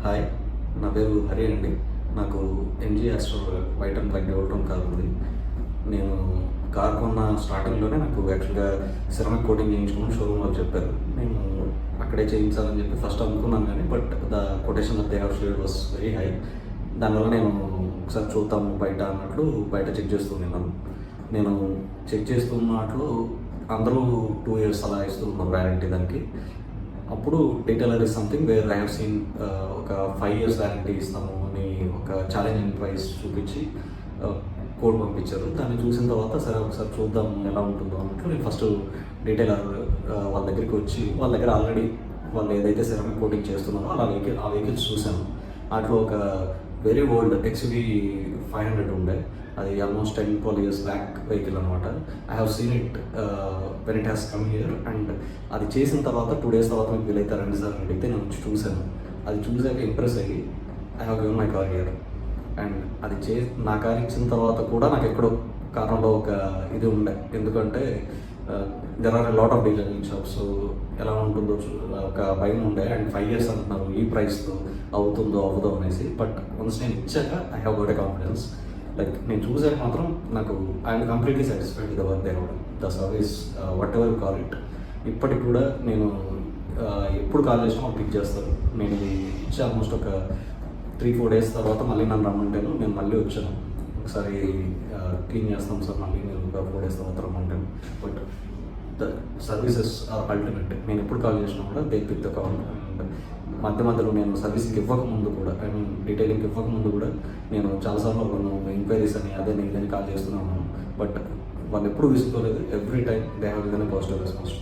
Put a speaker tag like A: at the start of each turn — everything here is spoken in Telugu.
A: హాయ్, నా పేరు హరి అండి. నాకు MG Astor white and black డెవలప్ కార్ ఉంది. నేను కార్ కొన్న స్టార్టింగ్లోనే నాకు యాక్చువల్గా సిరమిక్ కోటింగ్ చేయించుకోమని షోరూమ్ వాళ్ళు చెప్పారు. నేను అక్కడే చేయించాలని చెప్పి ఫస్ట్ అనుకున్నాను, కానీ but the quotation of they have shared was very high. దానివల్ల నేను ఒకసారి చూద్దాము బయట అన్నట్లు బయట చెక్ చేస్తున్నాను. నేను చెక్ చేస్తున్నట్లు అందరూ 2 years అలా ఇస్తున్నారు వ్యారంటీ దానికి. అప్పుడు detailer is something where I have seen ఒక 5 years వ్యారంటీ ఇస్తాము అని ఒక ఛాలెంజింగ్ ప్రైస్ చూపించి కోడ్ పంపించారు. దాన్ని చూసిన తర్వాత సరే ఒకసారి చూద్దాం ఎలా ఉంటుందో అన్నట్లు నేను ఫస్ట్ డీటెయిలర్ వాళ్ళ దగ్గరికి వచ్చి వాళ్ళ దగ్గర ఆల్రెడీ వాళ్ళు ఏదైతే సెరామిక్ కోటింగ్ చేస్తున్నారో ఆ వెహికల్స్ చూశాను. వాటిలో ఒక వెరీ ఓల్డ్ XUV 500 ఉండే, అది ఆల్మోస్ట్ 10-12 years బ్యాక్ వెహికల్ అనమాట. I have scene it when it has come here. And అది చేసిన తర్వాత 2 days తర్వాత మీకు వీలైతే రండి సార్ అని అడిగితే నేను చూశాను. అది చూసాక ఇంప్రెస్ అయ్యి I have given my car here. And అది నా కార్ ఇచ్చిన తర్వాత కూడా నాకు ఎక్కడో కారణంలో ఒక ఇది ఉండే, ఎందుకంటే there are lot of dealering shops, ఎలా ఉంటుందో ఒక భయం ఉండే. అండ్ 5 years అంటున్నారు, ఈ ప్రైస్తో అవుతుందో అవ్వదో అనేసి. బట్ వన్స్ నేను ఇచ్చాక I have got a confidence. Like నేను చూసాక మాత్రం నాకు I'm completely satisfied with the work they have done, the service, what ever call it. ఇప్పటికి కూడా నేను ఎప్పుడు కాల్ చేసినా వాళ్ళు పిక్ చేస్తారు. నేను ఇది ఇచ్చి ఆల్మోస్ట్ ఒక 3-4 days తర్వాత మళ్ళీ నన్ను రమ్మంటాను. నేను మళ్ళీ వచ్చాను, ఒకసారి క్లీన్ చేస్తాం సార్, మళ్ళీ నేను ఒక 4 days తర్వాత రమ్మంటాను. But the services are ultimate. నేను ఎప్పుడు కాల్ చేసినా కూడా they pick the call. And మధ్యలో నేను సర్వీసింగ్ ఇవ్వకముందు కూడా, ఐ మీన్ డీటెయిలింగ్ ఇవ్వకముందు కూడా నేను చాలాసార్లు వాళ్ళు ఎంక్వైరీస్ అని అదే ఇదని కాల్ చేస్తున్నాను. బట్ వాళ్ళు ఎప్పుడు విసుకోలేదు. Every time they have given a positive response.